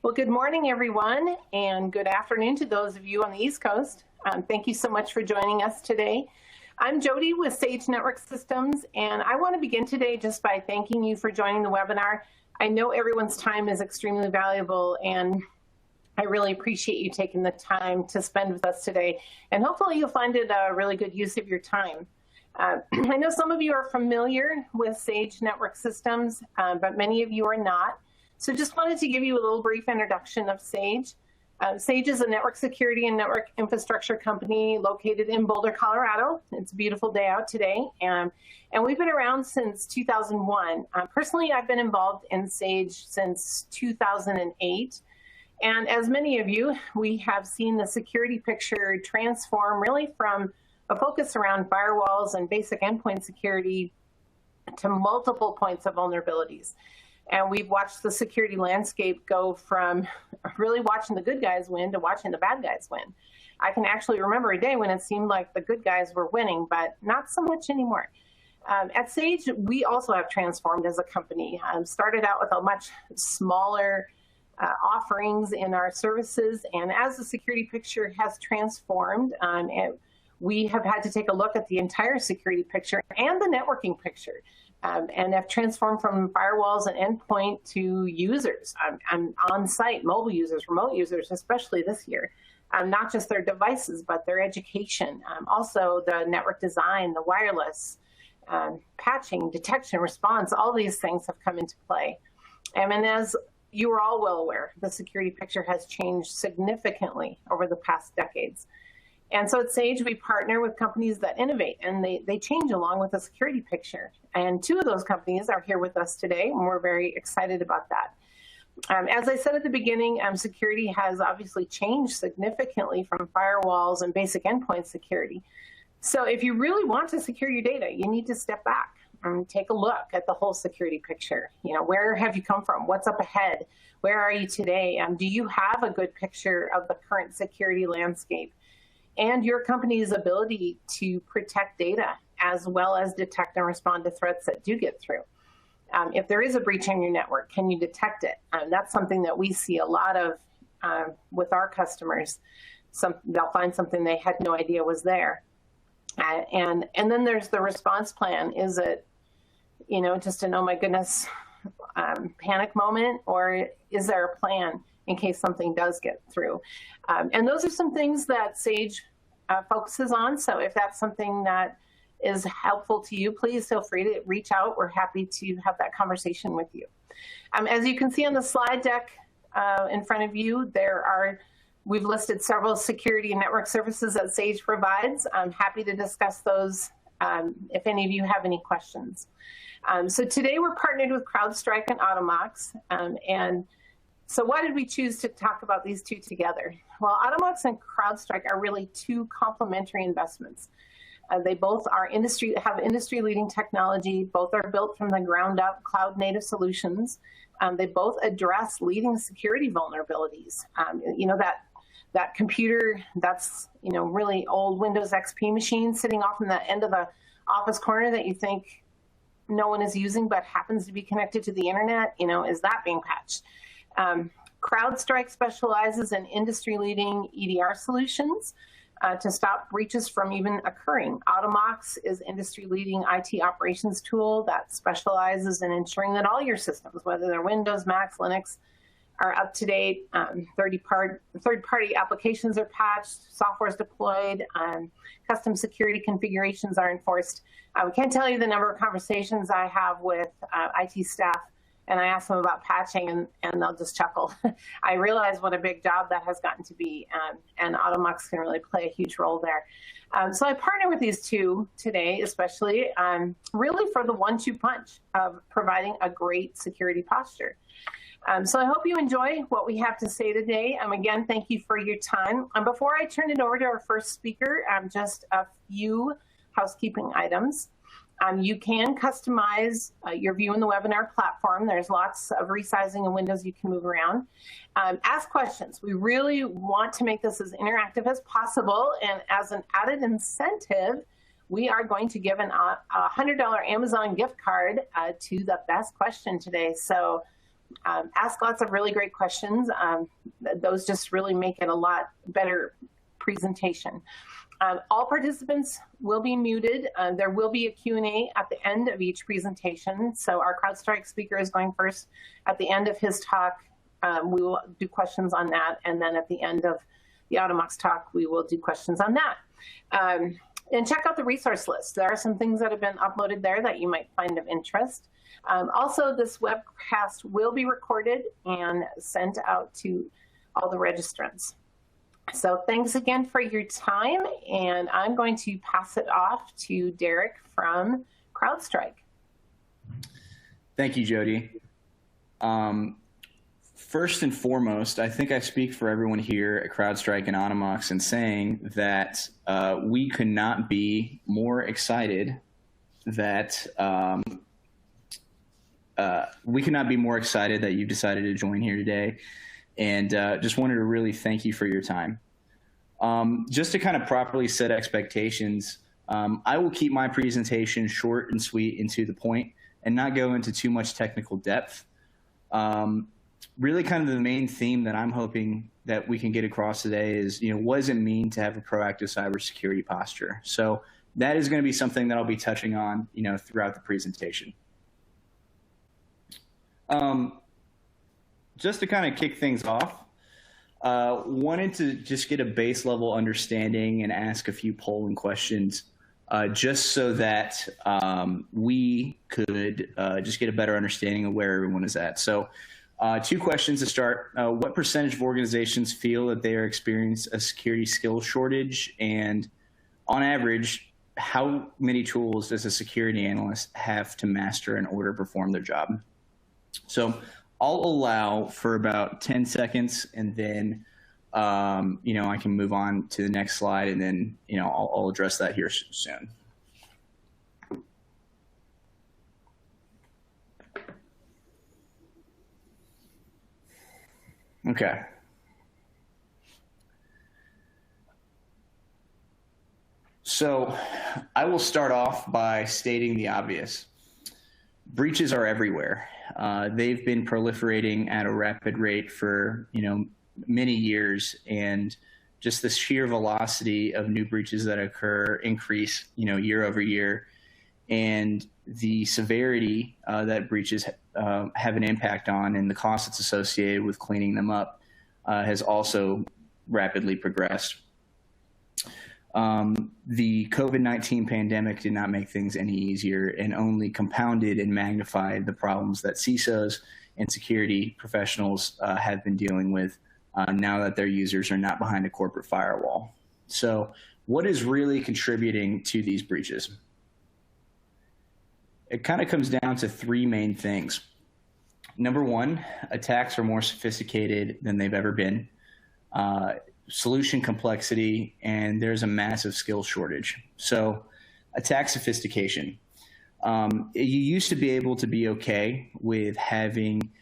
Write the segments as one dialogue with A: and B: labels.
A: Well, good morning, everyone, and good afternoon to those of you on the East Coast. Thank you so much for joining us today. I'm Jody with Saje Network Systems, and I want to begin today just by thanking you for joining the webinar. I know everyone's time is extremely valuable, and I really appreciate you taking the time to spend with us today, and hopefully you'll find it a really good use of your time. I know some of you are familiar with Saje Network Systems, but many of you are not. So just wanted to give you a little brief introduction of Saje. Saje is a network security and network infrastructure company located in Boulder, Colorado. It's a beautiful day out today, and we've been around since 2001. Personally, I've been involved in Saje since 2008. And as many of you, we have seen the security picture transform really from a focus around firewalls and basic endpoint security to multiple points of vulnerabilities. And we've watched the security landscape go from really watching the good guys win to watching the bad guys win. I can actually remember a day when it seemed like the good guys were winning, but not so much anymore. At Saje, we also have transformed as a company. Started out with a much smaller offerings in our services, and as the security picture has transformed, we have had to take a look at the entire security picture and the networking picture. And have transformed from firewalls and endpoint to users, on-site, mobile users, remote users, especially this year. Not just their devices, but their education. Also the network design, the wireless, patching, detection, response, all these things have come into play. And as you are all well aware, the security picture has changed significantly over the past decades. And so at Saje, we partner with companies that innovate, and they change along with the security picture. And two of those companies are here with us today, and we're very excited about that. As I said at the beginning, security has obviously changed significantly from firewalls and basic endpoint security. So if you really want to secure your data, you need to step back and take a look at the whole security picture. You know, where have you come from? What's up ahead? Where are you today? Do you have a good picture of the current security landscape and your company's ability to protect data as well as detect and respond to threats that do get through? If there is a breach in your network, can you detect it? That's something that we see a lot of with our customers. They'll find something they had no idea was there. And then there's the response plan. Is it, you know, just an, oh my goodness, panic moment, or is there a plan in case something does get through? And those are some things that Saje focuses on. So if that's something that is helpful to you, please feel free to reach out. We're happy to have that conversation with you. As you can see on the slide deck in front of you, we've listed several security and network services that Saje provides. I'm happy to discuss those if any of you have any questions. So today we're partnered with Crowdstrike and Automox, and so why did we choose to talk about these two together? Well, Automox and Crowdstrike are really two complementary investments. They both have industry-leading technology. Both are built from the ground up, cloud-native solutions. They both address leading security vulnerabilities. You know, that computer, that's, you know, really old Windows XP machine sitting off in the end of the office corner that you think no one is using but happens to be connected to the internet, you know, is that being patched? Crowdstrike specializes in industry-leading EDR solutions to stop breaches from even occurring. Automox is industry-leading IT operations tool that specializes in ensuring that all your systems, whether they're Windows, Mac, Linux, are up to date. Third-party applications are patched, software is deployed, custom security configurations are enforced. I can't tell you the number of conversations I have with IT staff, and I ask them about patching, and they'll just chuckle. I realize what a big job that has gotten to be, and Automox can really play a huge role there. So I partner with these two today, especially really for the one-two punch of providing a great security posture. So I hope you enjoy what we have to say today. Again, thank you for your time. Before I turn it over to our first speaker, just a few housekeeping items. You can customize your view in the webinar platform. There's lots of resizing and windows you can move around. Ask questions. We really want to make this as interactive as possible, and as an added incentive, we are going to give a $100 Amazon gift card to the best question today. So Ask lots of really great questions. Those just really make it a lot better presentation. All participants will be muted. There will be a Q&A at the end of each presentation. So our CrowdStrike speaker is going first. At the end of his talk, we will do questions on that. And then at the end of the Automox talk, we will do questions on that. And check out the resource list. There are some things that have been uploaded there that you might find of interest. Also, this webcast will be recorded and sent out to all the registrants. So thanks again for your time, and I'm going to pass it off to Derek from CrowdStrike.
B: Thank you, Jody. First and foremost, I think I speak for everyone here at Crowdstrike and Automox in saying that we could not be more excited that you've decided to join here today, and just wanted to really thank you for your time. Just to kind of properly set expectations, I will keep my presentation short and sweet and to the point and not go into too much technical depth. Really kind of the main theme that I'm hoping that we can get across today is, what does it mean to have a proactive cybersecurity posture? So that is going to be something that I'll be touching on, throughout the presentation. Just to kind of kick things off, wanted to just get a base level understanding and ask a few polling questions, just so that we could just get a better understanding of where everyone is at. So 2 questions to start. What percentage of organizations feel that they are experiencing a security skill shortage? And on average, how many tools does a security analyst have to master in order to perform their job? So I'll allow for about 10 seconds, and then, I can move on to the next slide, and then, I'll address that here soon. Okay. So I will start off by stating the obvious. Breaches are everywhere. They've been proliferating at a rapid rate for, many years, and just the sheer velocity of new breaches that occur increase, year over year. And the severity that breaches have an impact on, and the cost that's associated with cleaning them up has also rapidly progressed. The COVID-19 pandemic did not make things any easier, and only compounded and magnified the problems that CISOs and security professionals have been dealing with now that their users are not behind a corporate firewall. So what is really contributing to these breaches? It kind of comes down to 3 main things. Number 1, attacks are more sophisticated than they've ever been. Solution complexity, and there's a massive skill shortage. So attack sophistication. You used to be able to be okay with having,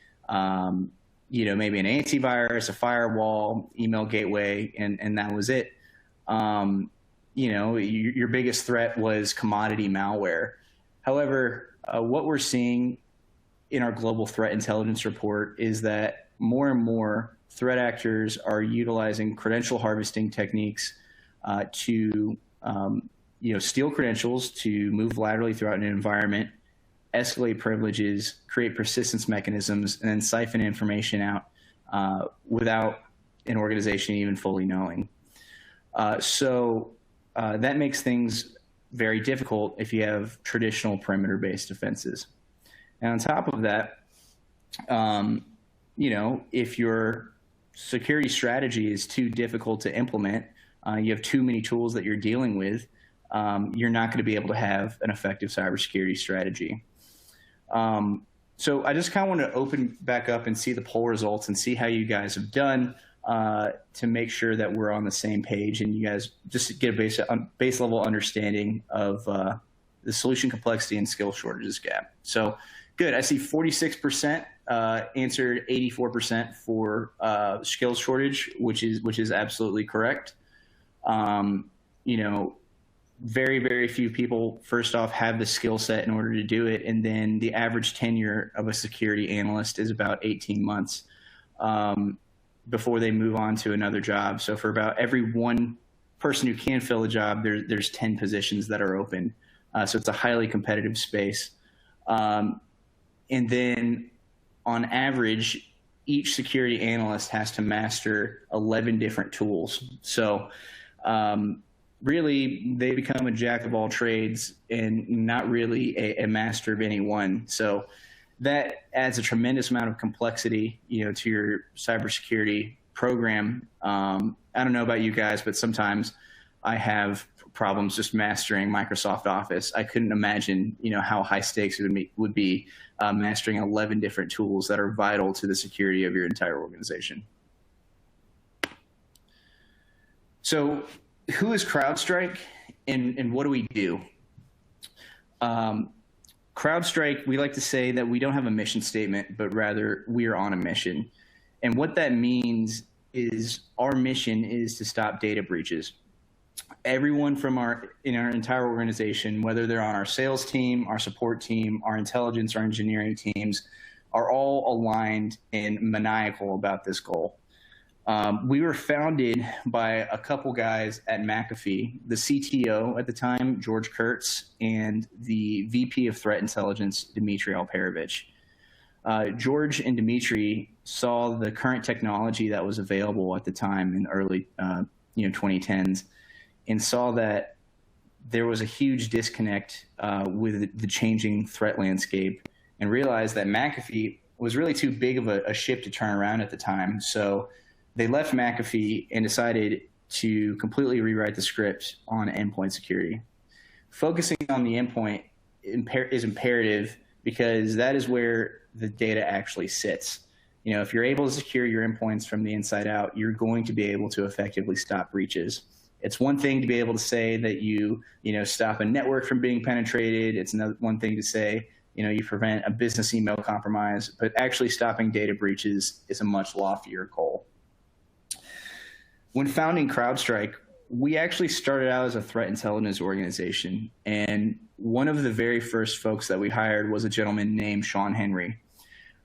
B: maybe an antivirus, a firewall, email gateway, and that was it. Your biggest threat was commodity malware. However, what we're seeing in our global threat intelligence report is that more and more threat actors are utilizing credential harvesting techniques to steal credentials, to move laterally throughout an environment, escalate privileges, create persistence mechanisms, and then siphon information out without an organization even fully knowing. So that makes things very difficult if you have traditional perimeter-based defenses. And on top of that, if your security strategy is too difficult to implement, you have too many tools that you're dealing with, you're not going to be able to have an effective cybersecurity strategy. So I just kind of want to open back up and see the poll results and see how you guys have done to make sure that we're on the same page, and you guys just get a base level understanding of the solution complexity and skill shortages gap. So good. I see 46% answered 84% for skills shortage, which is absolutely correct. very, very few people, first off, have the skill set in order to do it. And then the average tenure of a security analyst is about 18 months before they move on to another job. So for about every one person who can fill a job, there's 10 positions that are open. So it's a highly competitive space. And then on average, each security analyst has to master 11 different tools. So really, they become a jack of all trades and not really a master of any one. So that adds a tremendous amount of complexity, to your cybersecurity program. I don't know about you guys, but sometimes I have problems just mastering Microsoft Office. I couldn't imagine, how high stakes it would be mastering 11 different tools that are vital to the security of your entire organization. So who is CrowdStrike and what do we do? CrowdStrike, we like to say that we don't have a mission statement, but rather we are on a mission. And what that means is our mission is to stop data breaches. Everyone in our entire organization, whether they're on our sales team, our support team, our intelligence or engineering teams, are all aligned and maniacal about this goal. We were founded by a couple guys at McAfee, the CTO at the time, George Kurtz, and the VP of Threat Intelligence, Dmitry Alperovich. George and Dmitry saw the current technology that was available at the time in early 2010s and saw that there was a huge disconnect with the changing threat landscape and realized that McAfee was really too big of a ship to turn around at the time. So they left McAfee and decided to completely rewrite the script on endpoint security. Focusing on the endpoint is imperative because that is where the data actually sits. If you're able to secure your endpoints from the inside out, you're going to be able to effectively stop breaches. It's one thing to be able to say that you stop a network from being penetrated. It's another one thing to say, you prevent a business email compromise, but actually stopping data breaches is a much loftier goal. When founding CrowdStrike, we actually started out as a threat intelligence organization. And one of the very first folks that we hired was a gentleman named Sean Henry.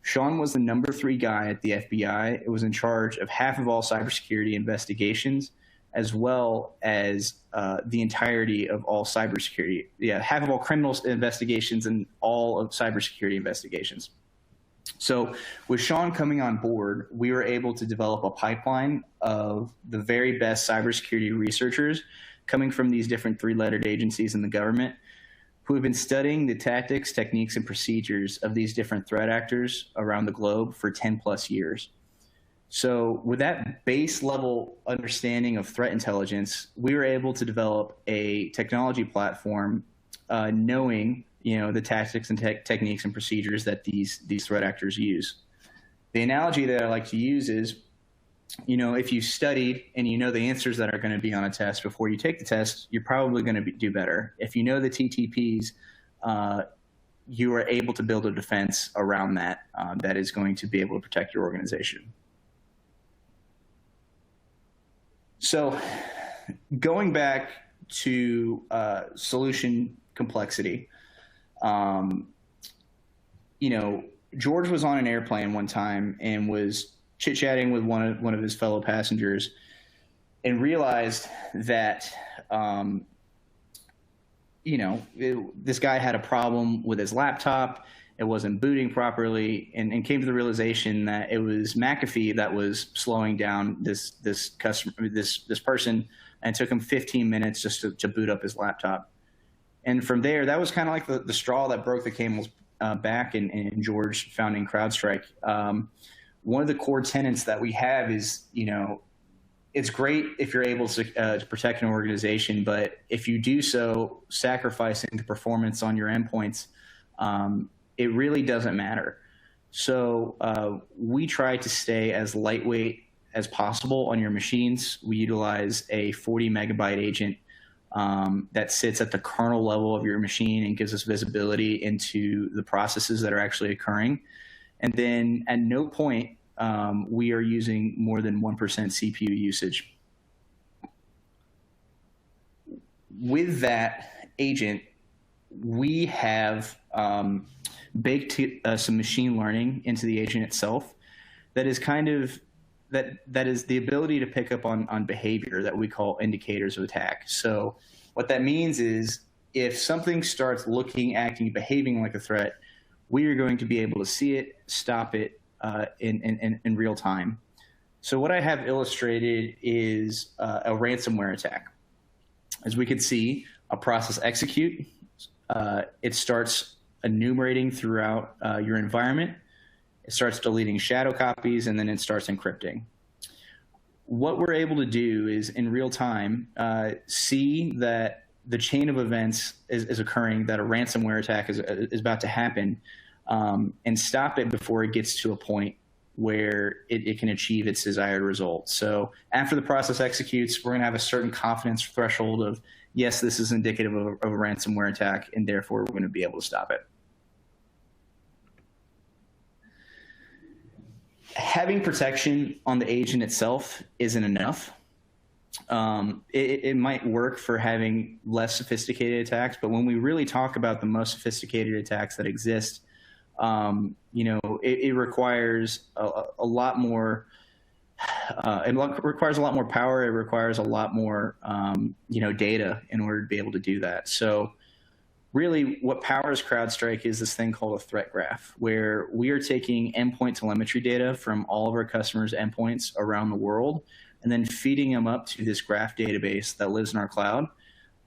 B: Sean was the number 3 guy at the FBI. It was in charge of half of all cybersecurity investigations, as well as the entirety of all cybersecurity. Yeah, half of all criminal investigations and all of cybersecurity investigations. So with Sean coming on board, we were able to develop a pipeline of the very best cybersecurity researchers coming from these different 3-lettered agencies in the government who have been studying the tactics, techniques, and procedures of these different threat actors around the globe for 10 plus years. So with that base level understanding of threat intelligence, we were able to develop a technology platform knowing the tactics and techniques and procedures that these threat actors use. The analogy that I like to use is, if you studied and you know the answers that are going to be on a test before you take the test, you're probably going to do better. If you know the TTPs, you are able to build a defense around that that is going to be able to protect your organization. So going back to solution complexity, George was on an airplane one time and was chit-chatting with one of his fellow passengers and realized that, this guy had a problem with his laptop. It wasn't booting properly, and came to the realization that it was McAfee that was slowing down this person, and it took him 15 minutes just to boot up his laptop. And from there, that was kind of like the straw that broke the camel's back in George founding CrowdStrike. One of the core tenets that we have is, it's great if you're able to protect an organization, but if you do so sacrificing the performance on your endpoints, it really doesn't matter. So we try to stay as lightweight as possible on your machines. We utilize a 40 megabyte agent that sits at the kernel level of your machine and gives us visibility into the processes that are actually occurring. And then at no point we are using more than 1% CPU usage. with that agent, we have baked some machine learning into the agent itself that is that is the ability to pick up on behavior that we call indicators of attack. So what that means is if something starts looking, acting, behaving like a threat, we are going to be able to see it, stop it in real time. So what I have illustrated is a ransomware attack. As we can see, a process execute. It starts enumerating throughout your environment. It starts deleting shadow copies, and then it starts encrypting. What we're able to do is, in real time, see that the chain of events is occurring, that a ransomware attack is about to happen, and stop it before it gets to a point where it can achieve its desired result. So after the process executes, we're going to have a certain confidence threshold of, yes, this is indicative of a ransomware attack, and therefore we're going to be able to stop it. Having protection on the agent itself isn't enough. It might work for having less sophisticated attacks, but when we really talk about the most sophisticated attacks that exist, it requires a lot more. It requires a lot more power. It requires a lot more, data in order to be able to do that. So really what powers CrowdStrike is this thing called a threat graph, where we are taking endpoint telemetry data from all of our customers' endpoints around the world and then feeding them up to this graph database that lives in our cloud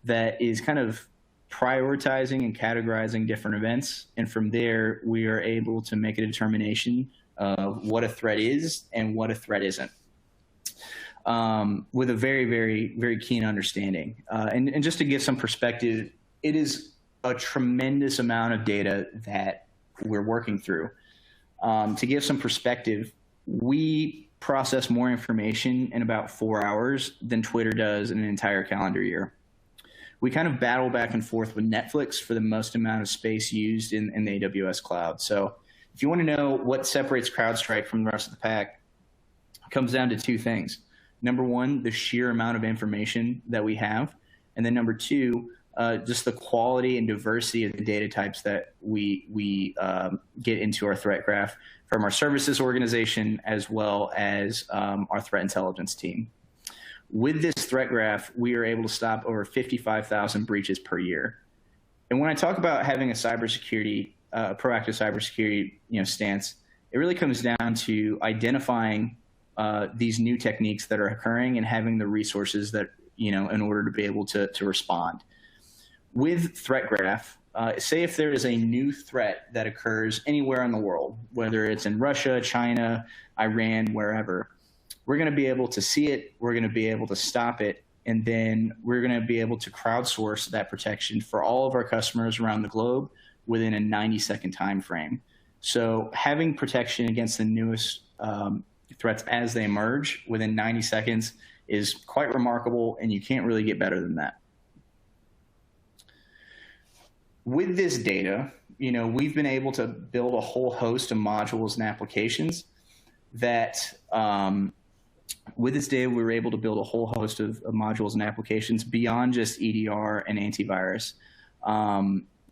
B: that is kind of prioritizing and categorizing different events. And from there, we are able to make a determination of what a threat is and what a threat isn't, with a very, very, very keen understanding. And just to give some perspective, it is a tremendous amount of data that we're working through. To give some perspective, we process more information in about 4 hours than Twitter does in an entire calendar year. We kind of battle back and forth with Netflix for the most amount of space used in the AWS cloud. So if you want to know what separates CrowdStrike from the rest of the pack, it comes down to two things. Number one, the sheer amount of information that we have. And then number two, just the quality and diversity of the data types that we get into our threat graph from our services organization as well as our threat intelligence team. With this threat graph, we are able to stop over 55,000 breaches per year. And when I talk about having a proactive cybersecurity stance, it really comes down to identifying these new techniques that are occurring and having the resources that, in order to be able to respond. With Threat Graph, say if there is a new threat that occurs anywhere in the world, whether it's in Russia, China, Iran, wherever, we're going to be able to see it, we're going to be able to stop it, and then we're going to be able to crowdsource that protection for all of our customers around the globe within a 90-second time frame. So having protection against the newest threats as they emerge within 90 seconds is quite remarkable, and you can't really get better than that. With this data, we've been able to build a whole host of modules and applications that, with this data, we were able to build a whole host of modules and applications beyond just EDR and antivirus.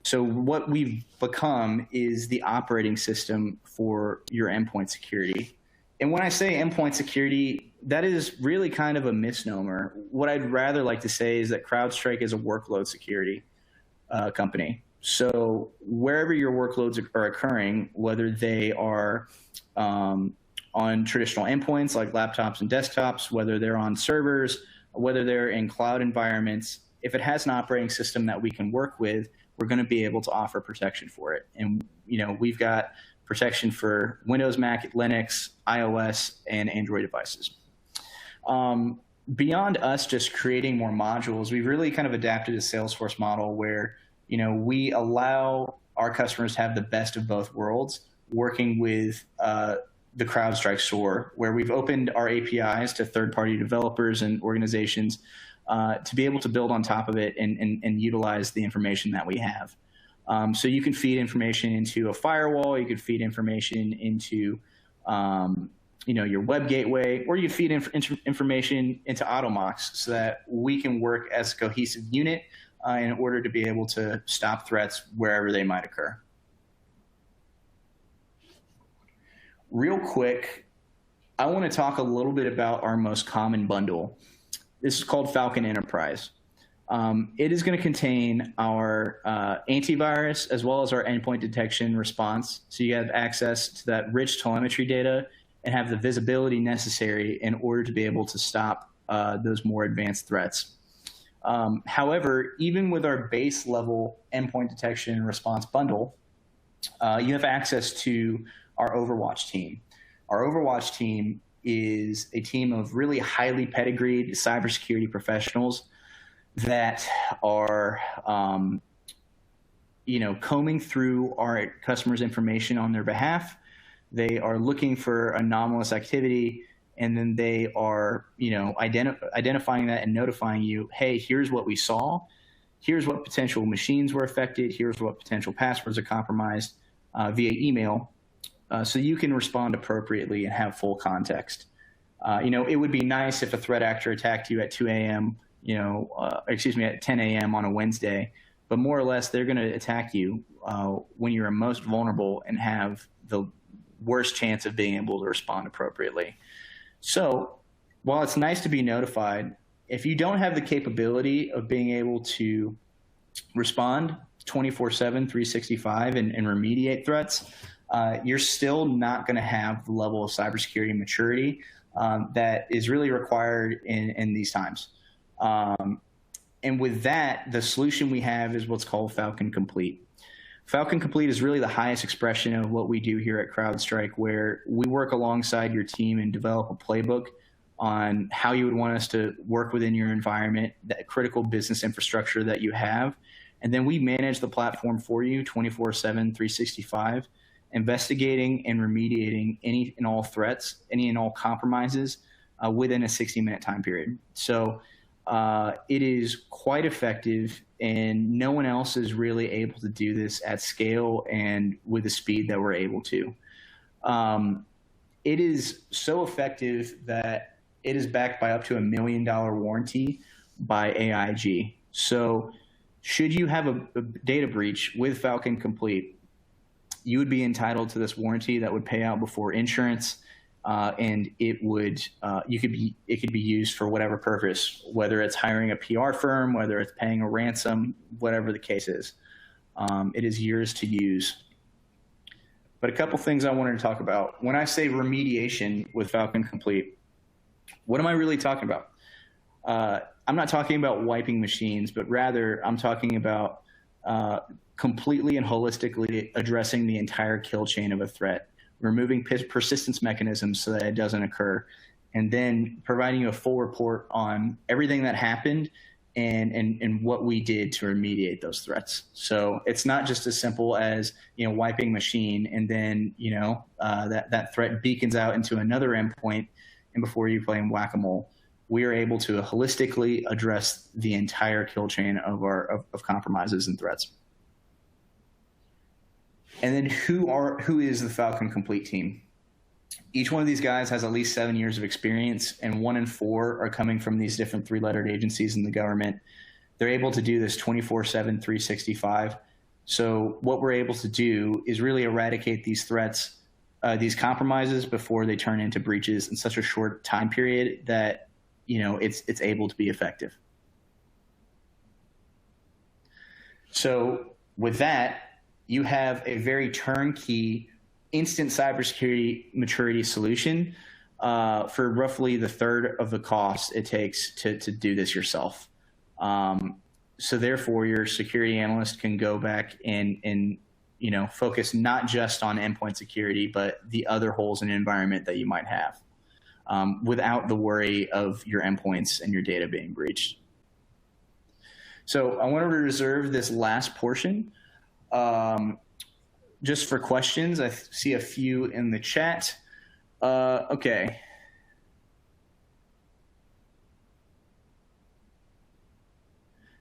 B: So what we've become is the operating system for your endpoint security. And when I say endpoint security, that is really kind of a misnomer. What I'd rather like to say is that CrowdStrike is a workload security company. So wherever your workloads are occurring, whether they are on traditional endpoints like laptops and desktops, whether they're on servers, whether they're in cloud environments, if it has an operating system that we can work with, we're going to be able to offer protection for it. And we've got protection for Windows, Mac, Linux, iOS, and Android devices. Beyond us just creating more modules, we've really kind of adapted a Salesforce model where we allow our customers to have the best of both worlds, working with the CrowdStrike store, where we've opened our APIs to third-party developers and organizations to be able to build on top of it and utilize the information that we have. So you can feed information into a firewall, you could feed information into your web gateway, or you feed information into Automox so that we can work as a cohesive unit in order to be able to stop threats wherever they might occur. Real quick, I want to talk a little bit about our most common bundle. This is called Falcon Enterprise. It is going to contain our antivirus as well as our endpoint detection response. So you have access to that rich telemetry data and have the visibility necessary in order to be able to stop those more advanced threats. However, even with our base level endpoint detection and response bundle, you have access to our Overwatch team. Our Overwatch team is a team of really highly pedigreed cybersecurity professionals that are, combing through our customers' information on their behalf. They are looking for anomalous activity, and then they are, identifying that and notifying you, hey, here's what we saw. Here's what potential machines were affected. Here's what potential passwords are compromised via email, so you can respond appropriately and have full context. It would be nice if a threat actor attacked you at 2 a.m., at 10 a.m. on a Wednesday, but more or less they're going to attack you when you're most vulnerable and have the worst chance of being able to respond appropriately. So while it's nice to be notified, if you don't have the capability of being able to respond 24/7, 365 and remediate threats, you're still not going to have the level of cybersecurity maturity that is really required in these times. And with that, the solution we have is what's called Falcon Complete. Falcon Complete is really the highest expression of what we do here at CrowdStrike, where we work alongside your team and develop a playbook on how you would want us to work within your environment, that critical business infrastructure that you have. And then we manage the platform for you 24/7, 365, investigating and remediating any and all threats, any and all compromises within a 60-minute time period. So it is quite effective, and no one else is really able to do this at scale and with the speed that we're able to. It is so effective that it is backed by up to $1 million warranty by AIG. So should you have a data breach with Falcon Complete, you would be entitled to this warranty that would pay out before insurance. And it could be used for whatever purpose, whether it's hiring a PR firm, whether it's paying a ransom, whatever the case is. It is yours to use. But a couple things I wanted to talk about. When I say remediation with Falcon Complete, what am I really talking about? I'm not talking about wiping machines, but rather I'm talking about completely and holistically addressing the entire kill chain of a threat, removing persistence mechanisms so that it doesn't occur, and then providing you a full report on everything that happened and what we did to remediate those threats. So it's not just as simple as, wiping machine and then, that threat beacons out into another endpoint, and before you play whack-a-mole, we are able to holistically address the entire kill chain of compromises and threats. And then who is the Falcon Complete team? Each one of these guys has at least 7 years of experience, and 1 in 4 are coming from these different 3-lettered agencies in the government. They're able to do this 24/7, 365. So what we're able to do is really eradicate these threats, these compromises, before they turn into breaches in such a short time period that it's able to be effective. So with that, you have a very turnkey, instant cybersecurity maturity solution for roughly the third of the cost it takes to do this yourself. So therefore, your security analyst can go back and focus not just on endpoint security, but the other holes in the environment that you might have, without the worry of your endpoints and your data being breached. So I wanted to reserve this last portion just for questions. I see a few in the chat. Okay.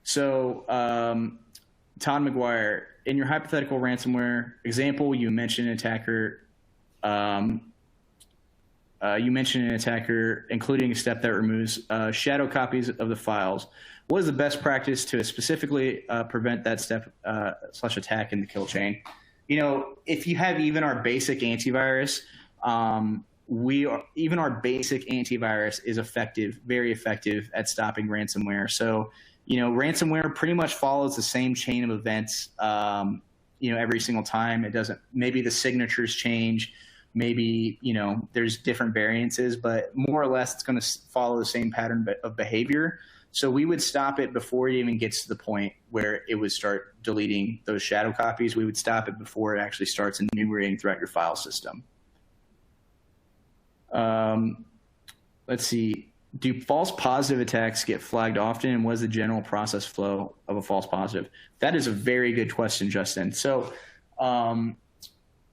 B: So Todd McGuire, in your hypothetical ransomware example, you mentioned an attacker you mentioned an attacker including a step that removes shadow copies of the files. What is the best practice to specifically prevent that step / attack in the kill chain? You know, if you have even our basic antivirus, even our basic antivirus is effective, very effective at stopping ransomware. So, you know, ransomware pretty much follows the same chain of events, you know, every single time. It doesn't, maybe the signatures change, maybe, you know, there's different variances, but more or less it's going to follow the same pattern of behavior. So we would stop it before it even gets to the point where it would start deleting those shadow copies. We would stop it before it actually starts enumerating throughout your file system. Let's see. Do false positive attacks get flagged often, and what is the general process flow of a false positive? That is a very good question, Justin. So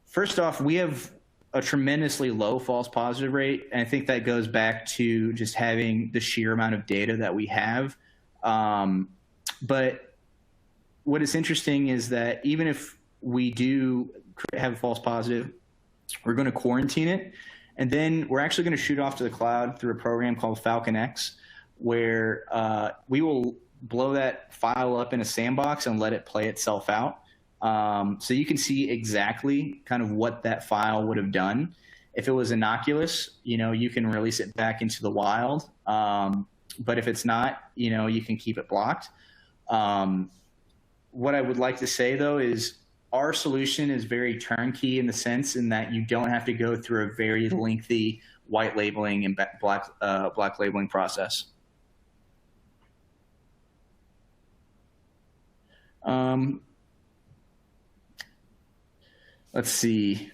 B: first off, we have a tremendously low false positive rate, and I think that goes back to just having the sheer amount of data that we have. But what is interesting is that even if we do have a false positive, we're going to quarantine it, and then we're actually going to shoot off to the cloud through a program called Falcon X, where we will blow that file up in a sandbox and let it play itself out. So you can see exactly kind of what that file would have done. If it was innocuous, you know, you can release it back into the wild. But if it's not, you know, you can keep it blocked. What I would like to say, though, is our solution is very turnkey in the sense in that you don't have to go through a very lengthy white labeling and black labeling process. Let's see.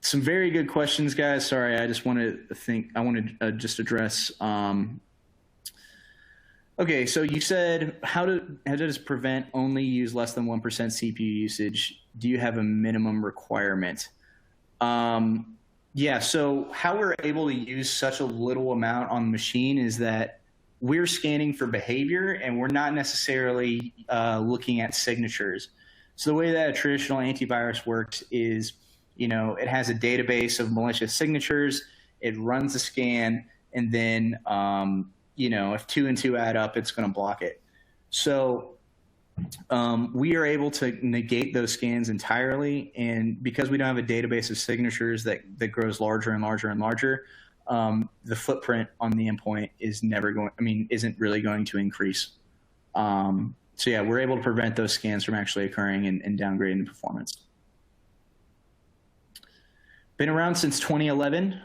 B: Some very good questions, guys. Sorry, I just wanted to think. I wanted to just address. Okay, so you said how does prevent only use less than 1% CPU usage? Do you have a minimum requirement? Yeah. So how we're able to use such a little amount on the machine is that we're scanning for behavior, and we're not necessarily looking at signatures. So the way that a traditional antivirus works is, you know, it has a database of malicious signatures, it runs a scan, and then, you know, if 2 and 2 add up, it's going to block it. So we are able to negate those scans entirely, and because we don't have a database of signatures that grows larger and larger and larger, the footprint on the endpoint is isn't really going to increase. So yeah, we're able to prevent those scans from actually occurring and downgrading the performance. Been around since 2011.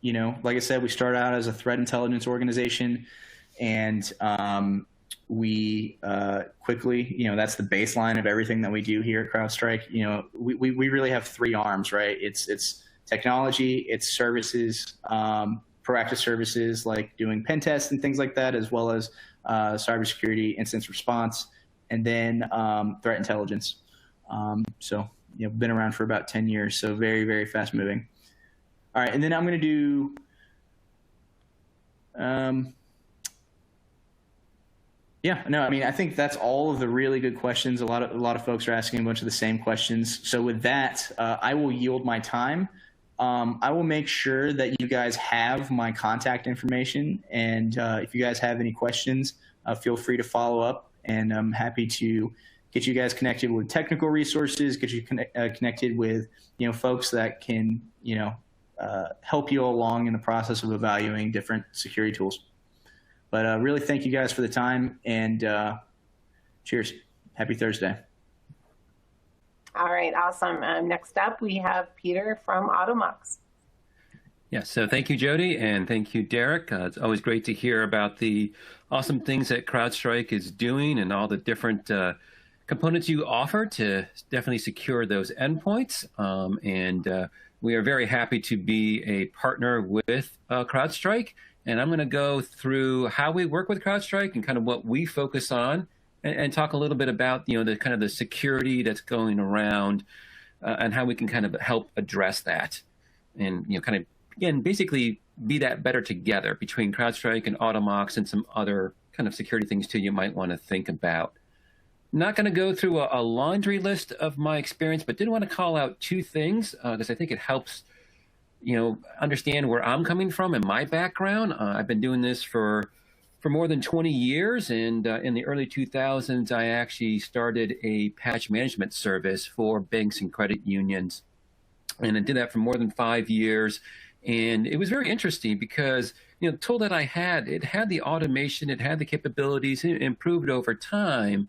B: You know, like I said, we started out as a threat intelligence organization, and we quickly, you know, that's the baseline of everything that we do here at CrowdStrike. You know, we really have 3 arms, right? It's technology, it's services, proactive services like doing pen tests and things like that, as well as cybersecurity, incident response, and then threat intelligence. So, you know, been around for about 10 years, so very, very fast moving. All right, and then I'm going to do yeah, no, I mean, I think that's all of the really good questions. A lot of folks are asking a bunch of the same questions. So with that, I will yield my time. I will make sure that you guys have my contact information, and if you guys have any questions, feel free to follow up, and I'm happy to get you guys connected with technical resources, get you connected with, you know, folks that can, you know, help you along in the process of evaluating different security tools. But really thank you guys for the time, and cheers. Happy Thursday.
A: All right, awesome. Next up, we have Peter from Automox.
C: Yeah, so thank you, Jody, and thank you, Derek. It's always great to hear about the awesome things that CrowdStrike is doing and all the different components you offer to definitely secure those endpoints. We are very happy to be a partner with CrowdStrike. And I'm going to go through how we work with CrowdStrike and kind of what we focus on, and talk a little bit about, you know, the kind of the security that's going around, and how we can kind of help address that, and, you know, kind of, again, basically be that better together between CrowdStrike and Automox and some other kind of security things too you might want to think about. Not going to go through a laundry list of my experience, but did want to call out two things because I think it helps, understand where I'm coming from and my background. I've been doing this for more than 20 years, and in the early 2000s, I actually started a patch management service for banks and credit unions, and I did that for more than 5 years. And it was very interesting because the tool that I had, it had the automation, it had the capabilities, it improved over time.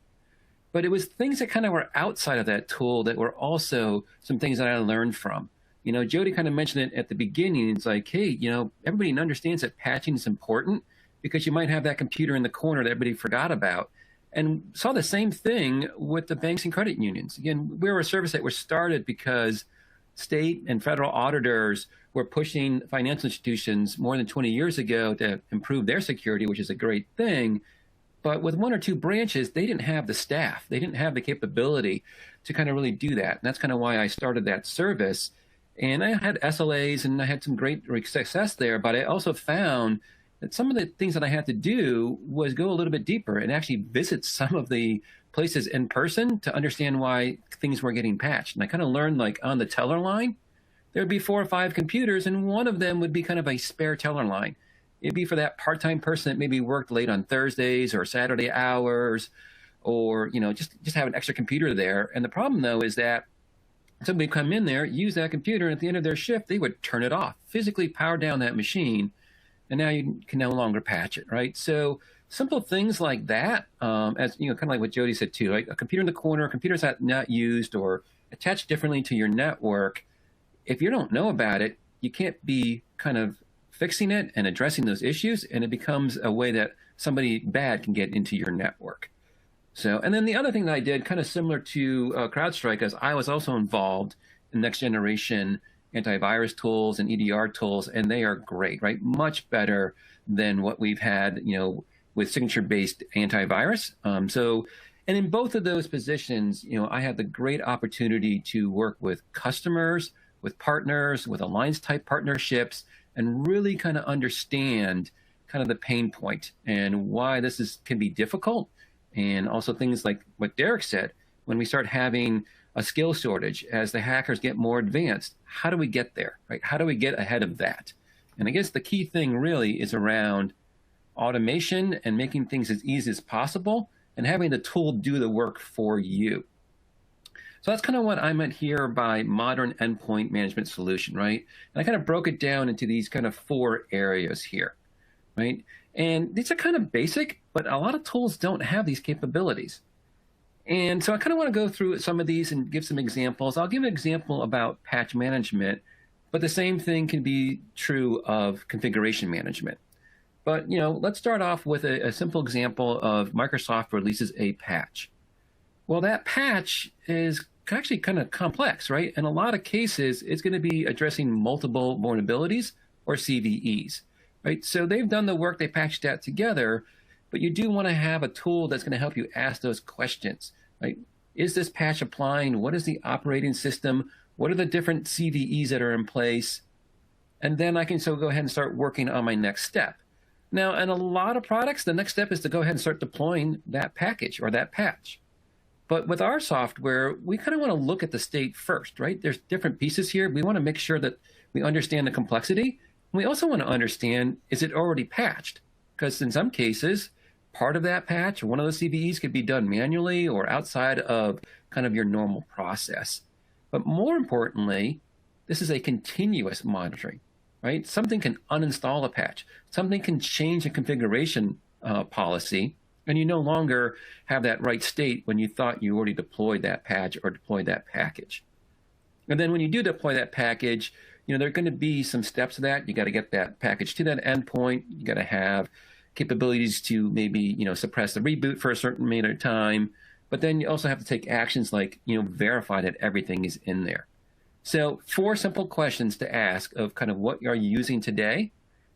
C: But it was things that kind of were outside of that tool that were also some things that I learned from. Jody kind of mentioned it at the beginning. It's like, hey, everybody understands that patching is important because you might have that computer in the corner that everybody forgot about. And saw the same thing with the banks and credit unions. Again, we were a service that was started because state and federal auditors were pushing financial institutions more than 20 years ago to improve their security, which is a great thing. But with one or two branches, they didn't have the staff. They didn't have the capability to kind of really do that. And that's kind of why I started that service. And I had SLAs and I had some great success there. But I also found that some of the things that I had to do was go a little bit deeper and actually visit some of the places in person to understand why things were getting patched. And I kind of learned, like, on the teller line, there'd be 4 or 5 computers, and one of them would be kind of a spare teller line. It'd be for that part-time person that maybe worked late on Thursdays or Saturday hours, or just have an extra computer there. And the problem, though, is that somebody would come in there, use that computer, and at the end of their shift, they would turn it off, physically power down that machine, and now you can no longer patch it, right? So simple things like that, as kind of like what Jody said too, like a computer in the corner, computers that not used or attached differently to your network. If you don't know about it, you can't be kind of fixing it and addressing those issues, and it becomes a way that somebody bad can get into your network. So, and then the other thing that I did, kind of similar to CrowdStrike, is I was also involved in next generation antivirus tools and EDR tools, and they are great, right? Much better than what we've had, with signature-based antivirus. And in both of those positions, I had the great opportunity to work with customers, with partners, with alliance-type partnerships, and really kind of understand kind of the pain point and why this can be difficult. And also things like what Derek said, when we start having a skill shortage, as the hackers get more advanced, how do we get there, right? How do we get ahead of that? And I guess the key thing really is around automation and making things as easy as possible and having the tool do the work for you. So that's kind of what I meant here by modern endpoint management solution, right? And I kind of broke it down into these kind of 4 areas here, right? And these are kind of basic, but a lot of tools don't have these capabilities. And so I kind of want to go through some of these and give some examples. I'll give an example about patch management, but the same thing can be true of configuration management. But, let's start off with a simple example of Microsoft releases a patch. Well, that patch is actually kind of complex, right? In a lot of cases, it's going to be addressing multiple vulnerabilities or CVEs, right? So they've done the work, they patched that together, but you do want to have a tool that's going to help you ask those questions, right? Is this patch applying? What is the operating system? What are the different CVEs that are in place? And then I can go ahead and start working on my next step. Now, in a lot of products, the next step is to go ahead and start deploying that package or that patch. But with our software, we kind of want to look at the state first, right? There's different pieces here. We want to make sure that we understand the complexity. We also want to understand, is it already patched? Because in some cases, part of that patch, one of the CVEs could be done manually or outside of kind of your normal process. But more importantly, this is a continuous monitoring, right? Something can uninstall a patch. Something can change a configuration policy, and you no longer have that right state when you thought you already deployed that patch or deployed that package. And then when you do deploy that package, there are going to be some steps to that. You got to get that package to that endpoint. You got to have capabilities to maybe, suppress the reboot for a certain amount of time. But then you also have to take actions like, verify that everything is in there. So 4 simple questions to ask of kind of what you're using today,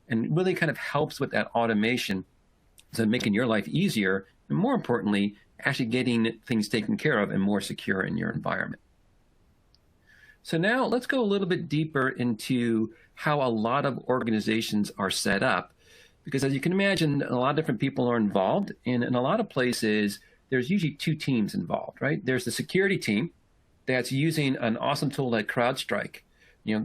C: and really kind of helps with that automation. So making your life easier, and more importantly, actually getting things taken care of and more secure in your environment. So now let's go a little bit deeper into how a lot of organizations are set up. Because as you can imagine, a lot of different people are involved. And in a lot of places, there's usually two teams involved, right? There's the security team that's using an awesome tool like CrowdStrike,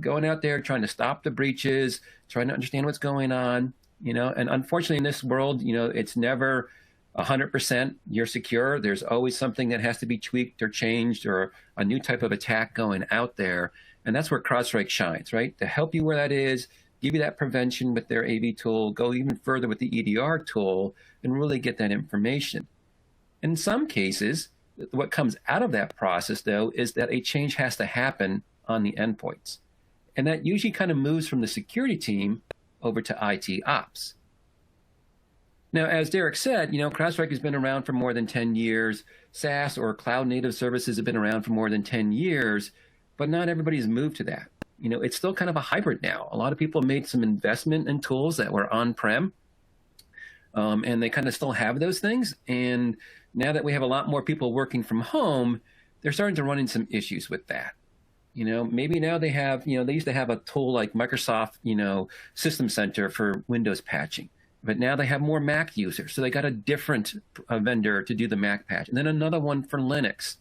C: going out there trying to stop the breaches, trying to understand what's going on, and unfortunately in this world, it's never 100% you're secure. There's always something that has to be tweaked or changed or a new type of attack going out there. And that's where CrowdStrike shines, right? To help you where that is, give you that prevention with their AV tool, go even further with the EDR tool, and really get that information. In some cases, what comes out of that process, though, is that a change has to happen on the endpoints. And that usually kind of moves from the security team over to IT ops. Now, as Derek said, CrowdStrike has been around for more than 10 years. SaaS or cloud native services have been around for more than 10 years, but not everybody's moved to that. It's still kind of a hybrid now. A lot of people made some investment in tools that were on-prem, and they kind of still have those things. And now that we have a lot more people working from home, they're starting to run into some issues with that. Maybe now they have, they used to have a tool like Microsoft, System Center for Windows patching. But now they have more Mac users, so they got a different vendor to do the Mac patch, and then another one for Linux.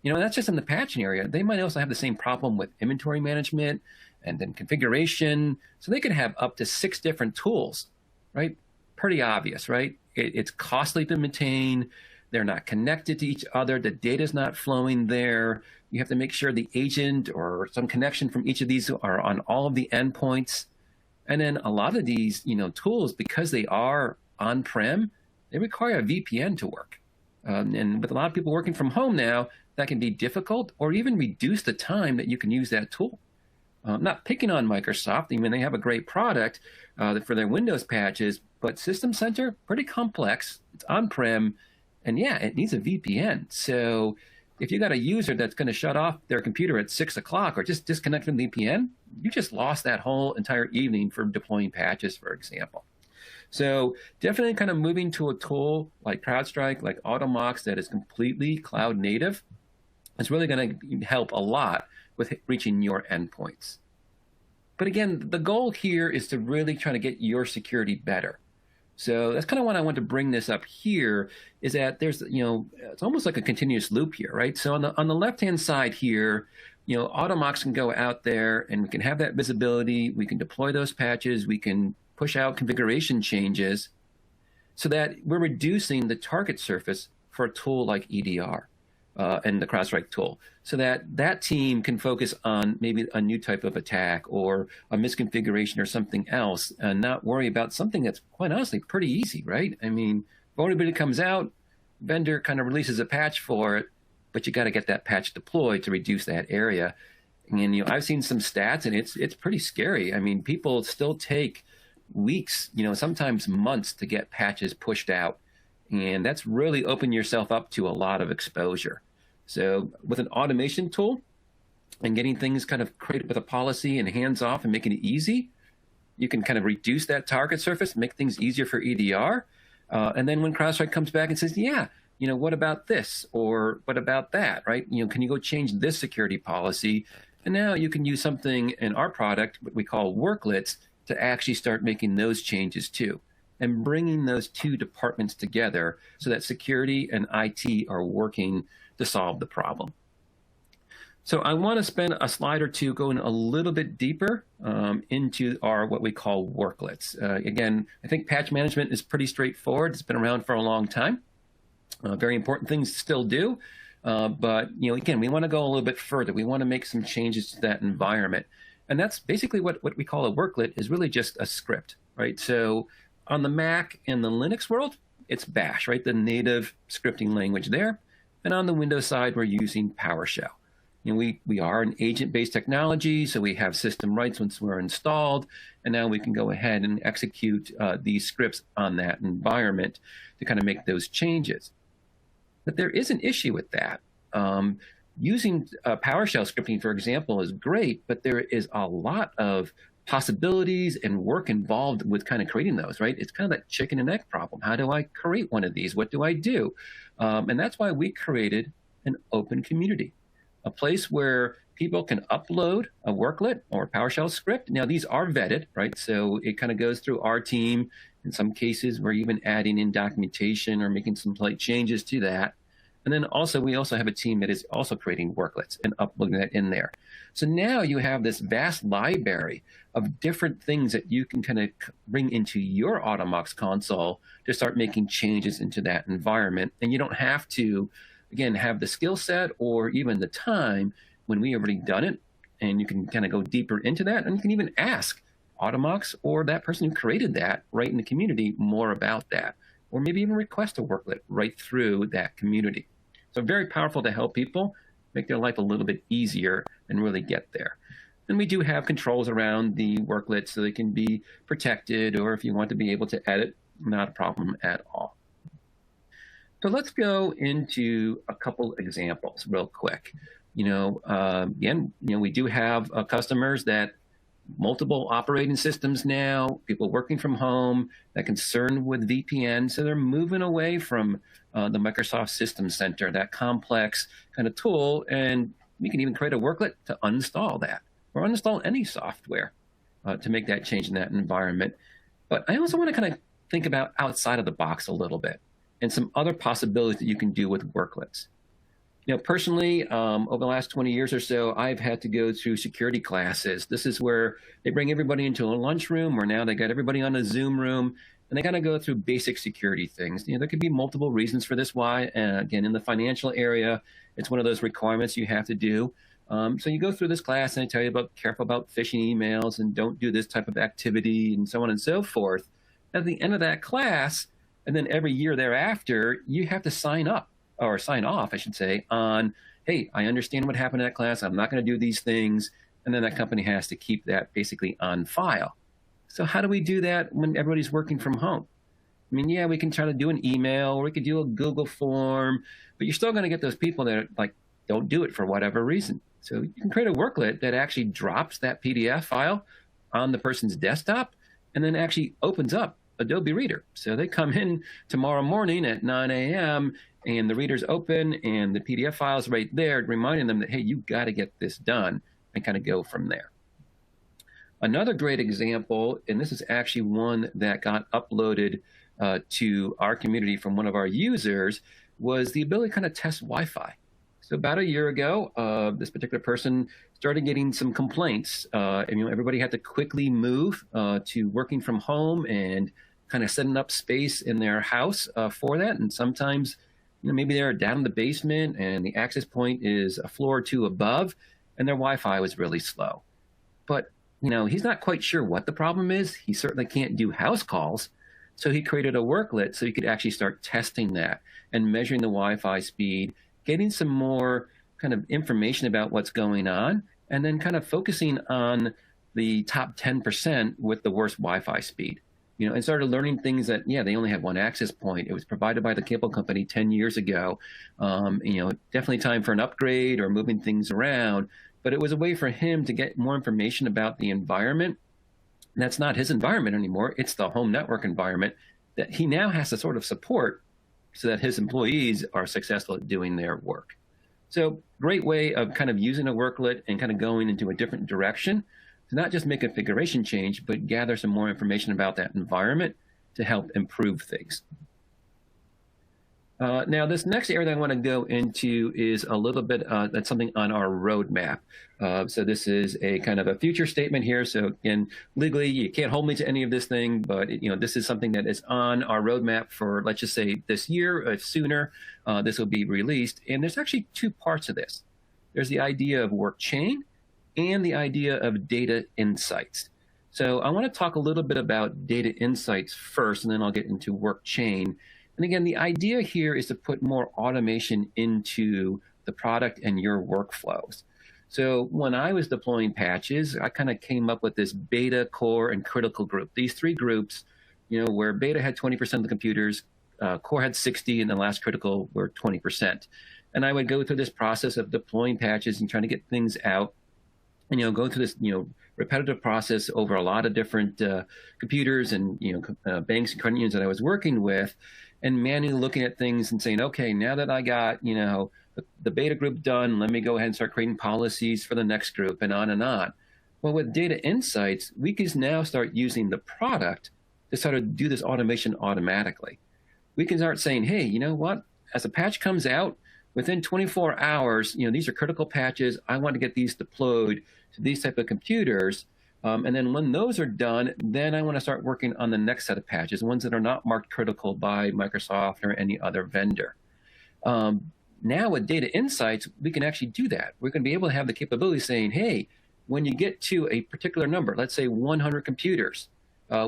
C: That's just in the patching area. They might also have the same problem with inventory management and then configuration. So they could have up to 6 different tools, right? Pretty obvious, right? It's costly to maintain. They're not connected to each other. The data's not flowing there. You have to make sure the agent or some connection from each of these are on all of the endpoints. And then a lot of these, tools, because they are on-prem, they require a VPN to work. And with a lot of people working from home now, that can be difficult or even reduce the time that you can use that tool. Not picking on Microsoft. They have a great product for their Windows patches, but System Center, pretty complex. It's on-prem, and yeah, it needs a VPN. So if you got a user that's going to shut off their computer at 6 o'clock or just disconnect from the VPN, you just lost that whole entire evening for deploying patches, for example. So definitely kind of moving to a tool like CrowdStrike, like Automox, that is completely cloud native. It's really going to help a lot with reaching your endpoints. But again, the goal here is to really try to get your security better. So that's kind of why I want to bring this up here, is that there's, it's almost like a continuous loop here, right? So on the left-hand side here, Automox can go out there and we can have that visibility. We can deploy those patches. We can push out configuration changes so that we're reducing the target surface for a tool like EDR. And the CrowdStrike tool, so that team can focus on maybe a new type of attack or a misconfiguration or something else, and not worry about something that's quite honestly pretty easy, right? Vulnerability comes out, vendor kind of releases a patch for it, but you got to get that patch deployed to reduce that area. And I've seen some stats, and it's pretty scary. People still take weeks, sometimes months to get patches pushed out. And that's really opened yourself up to a lot of exposure. So with an automation tool and getting things kind of created with a policy and hands off and making it easy, you can kind of reduce that target surface, make things easier for EDR. And then when CrowdStrike comes back and says, yeah, what about this? Or what about that, right? Can you go change this security policy? And now you can use something in our product, what we call Worklets, to actually start making those changes too, and bringing those two departments together so that security and IT are working to solve the problem. So I want to spend a slide or two going a little bit deeper into our what we call Worklets. Again, I think patch management is pretty straightforward. It's been around for a long time. Very important things to still do. But again, we want to go a little bit further. We want to make some changes to that environment. And that's basically what we call a worklet, is really just a script, right? So on the Mac and the Linux world, it's Bash, right? The native scripting language there. And on the Windows side, we're using PowerShell. We are an agent-based technology, so we have system rights once we're installed, and now we can go ahead and execute these scripts on that environment to kind of make those changes. But there is an issue with that. Using PowerShell scripting, for example, is great, but there is a lot of possibilities and work involved with kind of creating those, right? It's kind of that chicken and egg problem. How do I create one of these? What do I do? And that's why we created an open community, a place where people can upload a worklet or a PowerShell script. Now, these are vetted, right? So it kind of goes through our team. In some cases, we're even adding in documentation or making some slight changes to that. And then also, we also have a team that is also creating worklets and uploading that in there. So now you have this vast library of different things that you can kind of bring into your Automox console to start making changes into that environment. And you don't have to, again, have the skill set or even the time when we already done it. And you can kind of go deeper into that. And you can even ask Automox or that person who created that right in the community more about that. Or maybe even request a worklet right through that community. So very powerful to help people make their life a little bit easier and really get there. And we do have controls around the worklets so they can be protected, or if you want to be able to edit, not a problem at all. So let's go into a couple examples real quick. Again, we do have customers that multiple operating systems now, people working from home, that concerned with VPN. So they're moving away from the Microsoft System Center, that complex kind of tool. And we can even create a worklet to uninstall that or uninstall any software to make that change in that environment. But I also want to kind of think about outside of the box a little bit and some other possibilities that you can do with worklets. Personally, over the last 20 years or so, I've had to go through security classes. This is where they bring everybody into a lunchroom, or now they got everybody on a Zoom room, and they got to go through basic security things. There could be multiple reasons for this why. Again, in the financial area, it's one of those requirements you have to do. So you go through this class, and I tell you about careful about phishing emails and don't do this type of activity and so on and so forth. At the end of that class, and then every year thereafter, you have to sign up. Or sign off, I should say, on, hey, I understand what happened in that class. I'm not going to do these things. And then that company has to keep that basically on file. So how do we do that when everybody's working from home? I mean, yeah, we can try to do an email, or we could do a Google form, but you're still going to get those people that don't do it for whatever reason. So you can create a worklet that actually drops that PDF file on the person's desktop and then actually opens up Adobe Reader. So they come in tomorrow morning at 9 a.m. and the reader's open and the PDF file's right there, reminding them that, hey, you got to get this done, and kind of go from there. Another great example, and this is actually one that got uploaded to our community from one of our users, was the ability to kind of test Wi-Fi. So about a year ago, this particular person started getting some complaints. And everybody had to quickly move to working from home and kind of setting up space in their house for that. And sometimes, maybe they're down in the basement and the access point is a floor or two above, and their Wi-Fi was really slow. But he's not quite sure what the problem is. He certainly can't do house calls. So he created a worklet so he could actually start testing that and measuring the Wi-Fi speed, getting some more kind of information about what's going on, and then kind of focusing on the top 10% with the worst Wi-Fi speed. And started learning things that, they only had one access point. It was provided by the cable company 10 years ago. Definitely time for an upgrade or moving things around, but it was a way for him to get more information about the environment. And that's not his environment anymore. It's the home network environment that he now has to sort of support so that his employees are successful at doing their work. So great way of kind of using a worklet and kind of going into a different direction to not just make a configuration change, but gather some more information about that environment to help improve things. Now, this next area that I want to go into is a little bit, that's something on our roadmap. So this is a kind of a future statement here. So again, legally, you can't hold me to any of this thing, but this is something that is on our roadmap for, let's just say, this year, if sooner, this will be released. And there's actually two parts of this. There's the idea of work chain and the idea of data insights. So I want to talk a little bit about data insights first, and then I'll get into work chain. And again, the idea here is to put more automation into the product and your workflows. So when I was deploying patches, I kind of came up with this beta, core, and critical group. These three groups, where beta had 20% of the computers, core had 60, and the last critical were 20%. And I would go through this process of deploying patches and trying to get things out, and go through this, repetitive process over a lot of different computers and, banks and credit unions that I was working with, and manually looking at things and saying, okay, now that I got, the beta group done, let me go ahead and start creating policies for the next group, and on and on. Well, with data insights, we can now start using the product to sort of do this automation automatically. We can start saying, hey, you know what? As a patch comes out, within 24 hours, these are critical patches. I want to get these deployed to these type of computers. And then when those are done, then I want to start working on the next set of patches, ones that are not marked critical by Microsoft or any other vendor. Now with data insights, we can actually do that. We're going to be able to have the capability saying, hey, when you get to a particular number, let's say 100 computers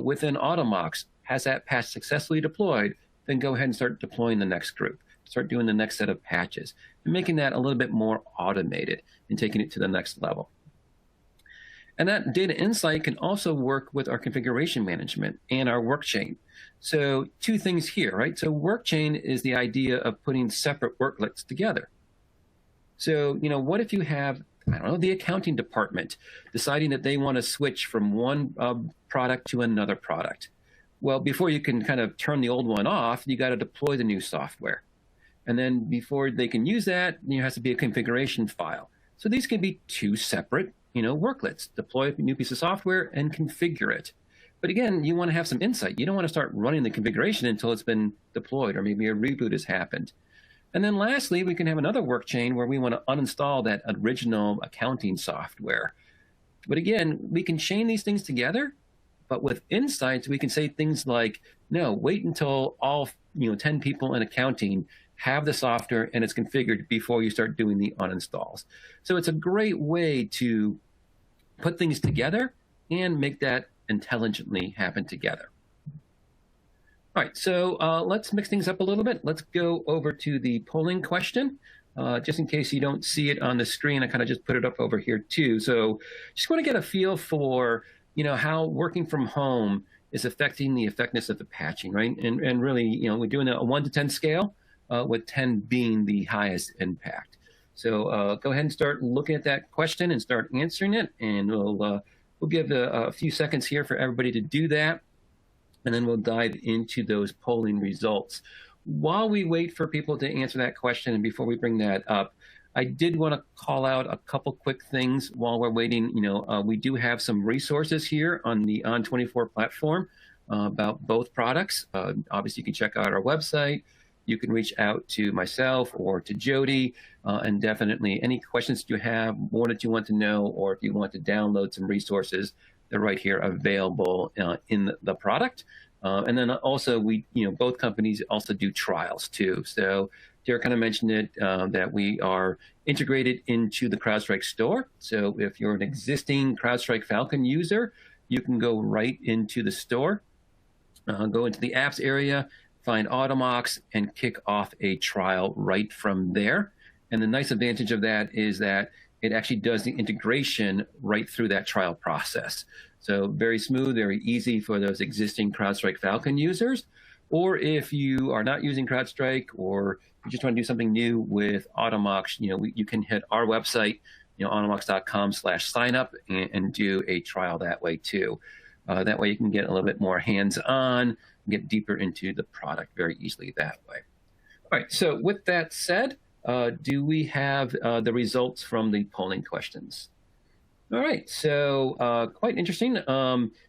C: within Automox, has that patch successfully deployed, then go ahead and start deploying the next group, start doing the next set of patches, and making that a little bit more automated and taking it to the next level. And that data insight can also work with our configuration management and our work chain. So two things here, right? So work chain is the idea of putting separate worklets together. So, what if you have, I don't know, the accounting department deciding that they want to switch from one product to another product? Well, before you can kind of turn the old one off, you got to deploy the new software. And then before they can use that, there has to be a configuration file. So these can be two separate worklets, deploy a new piece of software and configure it. But again, you want to have some insight. You don't want to start running the configuration until it's been deployed or maybe a reboot has happened. And then lastly, we can have another work chain where we want to uninstall that original accounting software. But again, we can chain these things together, but with insights, we can say things like, no, wait until all 10 people in accounting have the software and it's configured before you start doing the uninstalls. So it's a great way to put things together and make that intelligently happen together. All right, so let's mix things up a little bit. Let's go over to the polling question. Just in case you don't see it on the screen, I kind of just put it up over here too. So just want to get a feel for, how working from home is affecting the effectiveness of the patching, right? And really, we're doing a 1 to 10 scale, with 10 being the highest impact. So go ahead and start looking at that question and start answering it. And we'll give a few seconds here for everybody to do that. And then we'll dive into those polling results. While we wait for people to answer that question and before we bring that up, I did want to call out a couple quick things while we're waiting. We do have some resources here on the On24 platform about both products. Obviously, you can check out our website. You can reach out to myself or to Jody, and definitely any questions you have, more that you want to know, or if you want to download some resources, they're right here available in the product. And then also both companies also do trials too. So Derek kind of mentioned it, that we are integrated into the CrowdStrike store. So if you're an existing CrowdStrike Falcon user, you can go right into the store, go into the apps area, find Automox, and kick off a trial right from there. And the nice advantage of that is that it actually does the integration right through that trial process. So very smooth, very easy for those existing CrowdStrike Falcon users. Or if you are not using CrowdStrike or you just want to do something new with Automox, you can hit our website, automox.com/signup and do a trial that way too. That way you can get a little bit more hands-on, get deeper into the product very easily that way. All right, so with that said, do we have the results from the polling questions? All right, so quite interesting.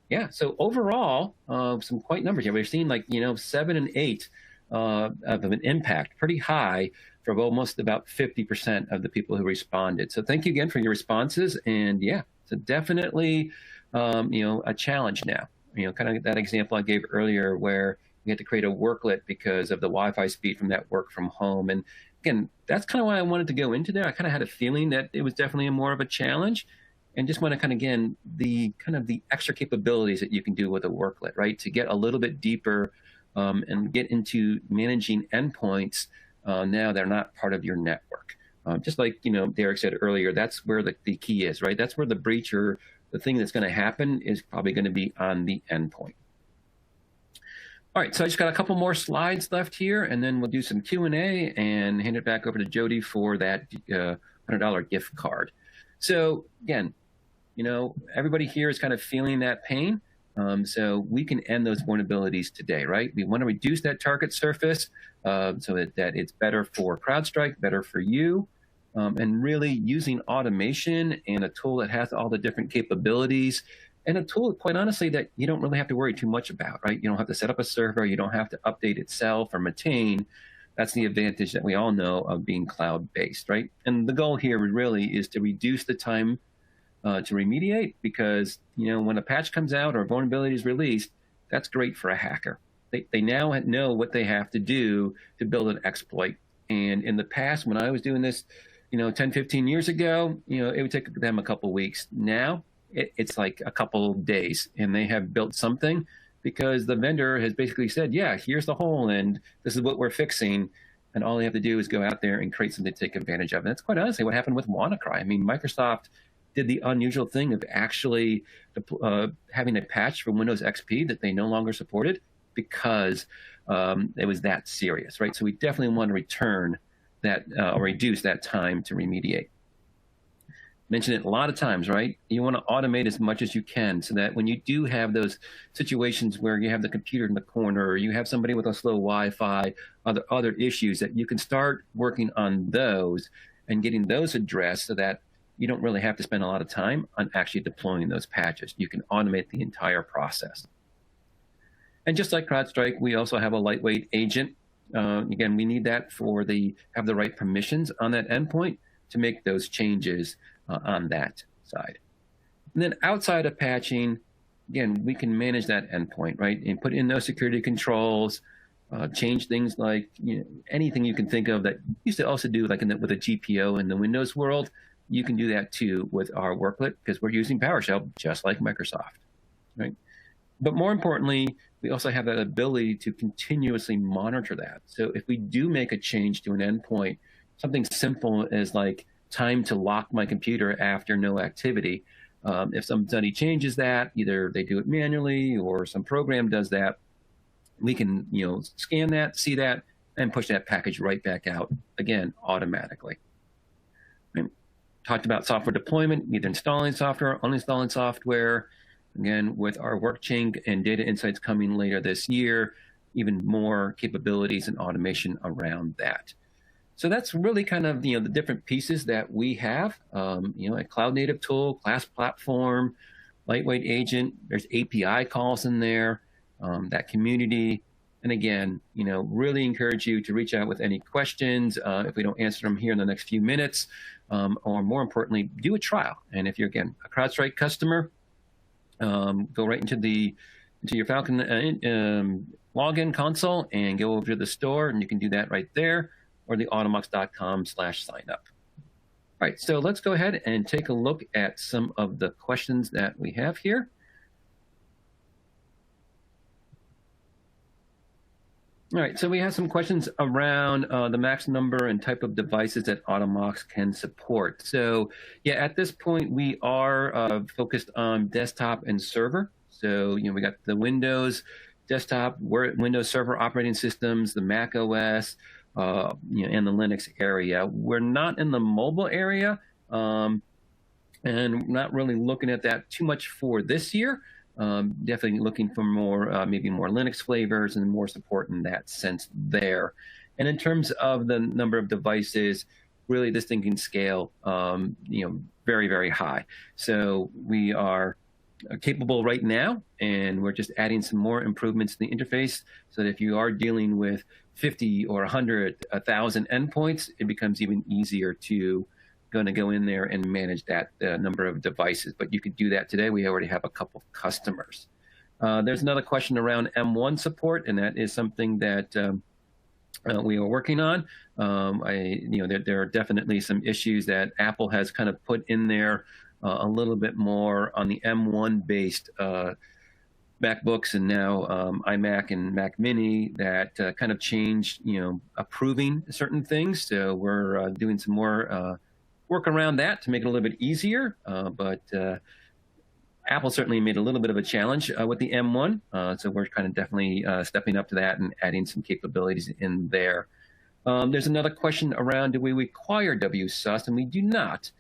C: Yeah, so overall, some quite numbers here. We're seeing 7 and 8 of an impact, pretty high for almost about 50% of the people who responded. So thank you again for your responses. And yeah, so definitely, a challenge now. Kind of that example I gave earlier where we had to create a worklet because of the Wi-Fi speed from that work from home. And again, that's kind of why I wanted to go into there. I kind of had a feeling that it was definitely more of a challenge, and just want to kind of, again, the extra capabilities that you can do with a worklet, right? To get a little bit deeper and get into managing endpoints now they're not part of your network. Just like, Derek said earlier, that's where the key is, right? That's where the breach or the thing that's going to happen is probably going to be on the endpoint. All right, so I just got a couple more slides left here, and then we'll do some Q&A and hand it back over to Jody for that $100 gift card. So again, everybody here is kind of feeling that pain. So we can end those vulnerabilities today, right? We want to reduce that target surface so that it's better for CrowdStrike, better for you, and really using automation and a tool that has all the different capabilities, and a tool, quite honestly, that you don't really have to worry too much about, right? You don't have to set up a server. You don't have to update itself or maintain. That's the advantage that we all know of being cloud-based, right? And the goal here really is to reduce the time to remediate, because when a patch comes out or a vulnerability is released, that's great for a hacker. They now know what they have to do to build an exploit. And in the past, when I was doing this, 10, 15 years ago, it would take them a couple weeks. Now it's like a couple days, and they have built something because the vendor has basically said, yeah, here's the hole, and this is what we're fixing. And all they have to do is go out there and create something to take advantage of. And that's quite honestly what happened with WannaCry. I mean, Microsoft did the unusual thing of actually having a patch for Windows XP that they no longer supported because it was that serious, right? So we definitely want to return that or reduce that time to remediate. Mention it a lot of times, right? You want to automate as much as you can so that when you do have those situations where you have the computer in the corner, or you have somebody with a slow Wi-Fi, other issues, that you can start working on those and getting those addressed so that you don't really have to spend a lot of time on actually deploying those patches. You can automate the entire process. And just like CrowdStrike, we also have a lightweight agent. Again, we need that have the right permissions on that endpoint to make those changes on that side. And then outside of patching, again, we can manage that endpoint, right? And put in those security controls, change things like anything you can think of that you used to also do, like with a GPO in the Windows world. You can do that too with our Worklet, because we're using PowerShell just like Microsoft, right? But more importantly, we also have that ability to continuously monitor that. So if we do make a change to an endpoint, something simple as like time to lock my computer after no activity, if somebody changes that, either they do it manually or some program does that, we can scan that, see that, and push that package right back out, again, automatically. Talked about software deployment, either installing software or uninstalling software. Again, with our WorkChain and data insights coming later this year, even more capabilities and automation around that. So that's really kind of the different pieces that we have. A cloud native tool, class platform, lightweight agent. There's API calls in there, that community. And again, really encourage you to reach out with any questions if we don't answer them here in the next few minutes, or more importantly, do a trial. And if you're, again, a CrowdStrike customer, go right into your Falcon login console and go over to the store, and you can do that right there, or the automox.com/signup. All right, so let's go ahead and take a look at some of the questions that we have here. All right, so we have some questions around the max number and type of devices that Automox can support. So yeah, at this point, we are focused on desktop and server. So, we got the Windows desktop, Windows Server operating systems, the Mac OS, and the Linux area. We're not in the mobile area, and not really looking at that too much for this year. Definitely looking for more, maybe more Linux flavors and more support in that sense there. And in terms of the number of devices, really this thing can scale, very, very high. So we are capable right now, and we're just adding some more improvements to the interface so that if you are dealing with 50 or 100, 1,000 endpoints, it becomes even easier to go in there and manage that number of devices. But you could do that today. We already have a couple of customers. There's another question around M1 support, and that is something that we are working on. There are definitely some issues that Apple has kind of put in there a little bit more on the M1 based MacBooks and now iMac and Mac Mini that kind of changed, approving certain things. So we're doing some more work around that to make it a little bit easier. But Apple certainly made a little bit of a challenge with the M1. So we're kind of definitely stepping up to that and adding some capabilities in there. There's another question around, do we require WSUS? And we do not.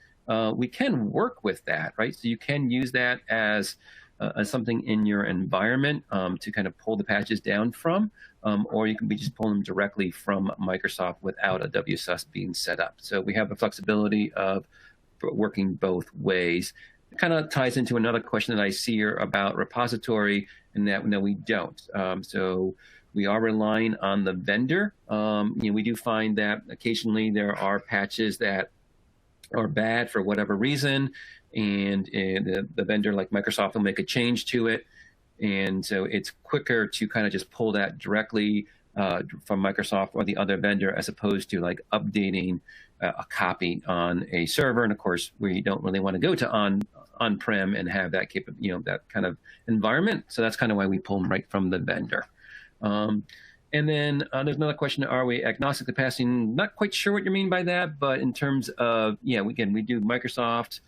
C: We can work with that, right? So you can use that as something in your environment to kind of pull the patches down from, or you can be just pulling them directly from Microsoft without a WSUS being set up. So we have the flexibility of working both ways. It kind of ties into another question that I see here about repository, and that no, we don't. So we are relying on the vendor. We do find that occasionally there are patches that are bad for whatever reason, and the vendor like Microsoft will make a change to it. And so it's quicker to kind of just pull that directly from Microsoft or the other vendor, as opposed to like updating a copy on a server. And of course, we don't really want to go to on-prem and have that that kind of environment. So that's kind of why we pull them right from the vendor. And then there's another question: are we agnostic to passing? Not quite sure what you mean by that, but in terms of we do Microsoft,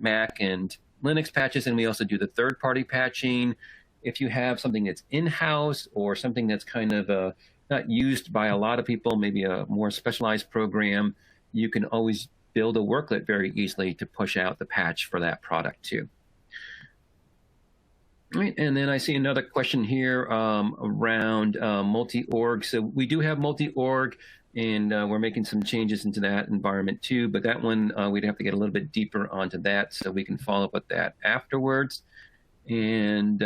C: Mac, and Linux patches, and we also do the third-party patching. If you have something that's in-house or something that's kind of not used by a lot of people, maybe a more specialized program, you can always build a worklet very easily to push out the patch for that product too. All right, and then I see another question here around multi-org. So we do have multi-org, and we're making some changes into that environment too, but that one we'd have to get a little bit deeper onto that, so we can follow up with that afterwards. And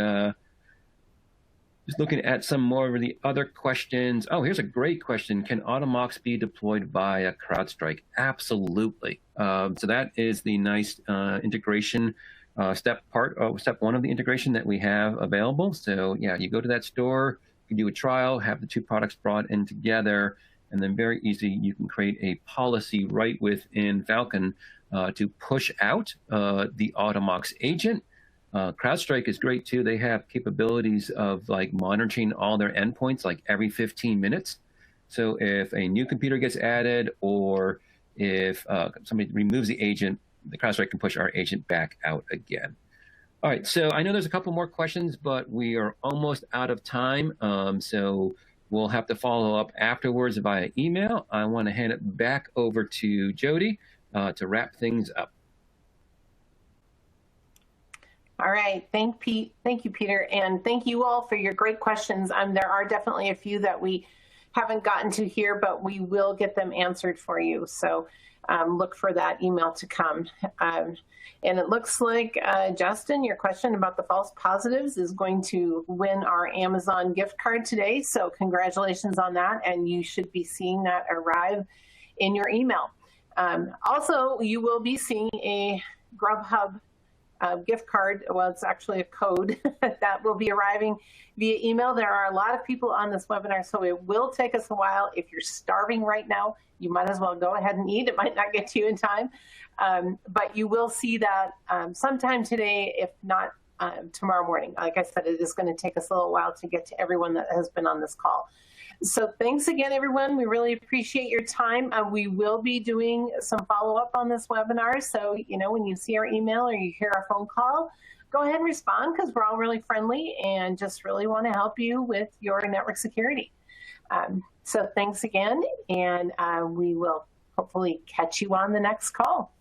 C: just looking at some more of the other questions. Oh, here's a great question. Can Automox be deployed via CrowdStrike? Absolutely. So that is the nice integration step one of the integration that we have available. So yeah, you go to that store, you do a trial, have the two products brought in together, and then very easy, you can create a policy right within Falcon to push out the Automox agent. CrowdStrike is great too. They have capabilities of like monitoring all their endpoints like every 15 minutes. So if a new computer gets added, or if somebody removes the agent, the CrowdStrike can push our agent back out again. All right, so I know there's a couple more questions, but we are almost out of time. So we'll have to follow up afterwards via email. I want to hand it back over to Jody to wrap things up.
A: All right, thank you, Peter, and thank you all for your great questions. There are definitely a few that we haven't gotten to here, but we will get them answered for you. So look for that email to come. And it looks like, Justin, your question about the false positives is going to win our Amazon gift card today. So congratulations on that, and you should be seeing that arrive in your email. Also, you will be seeing a Grubhub gift card. Well, it's actually a code that will be arriving via email. There are a lot of people on this webinar, so it will take us a while. If you're starving right now, you might as well go ahead and eat. It might not get to you in time, but you will see that sometime today, if not tomorrow morning. Like I said, it is going to take us a little while to get to everyone that has been on this call. So thanks again, everyone. We really appreciate your time. We will be doing some follow-up on this webinar. So, when you see our email or you hear our phone call, go ahead and respond, because we're all really friendly and just really want to help you with your network security. So thanks again, and we will hopefully catch you on the next call.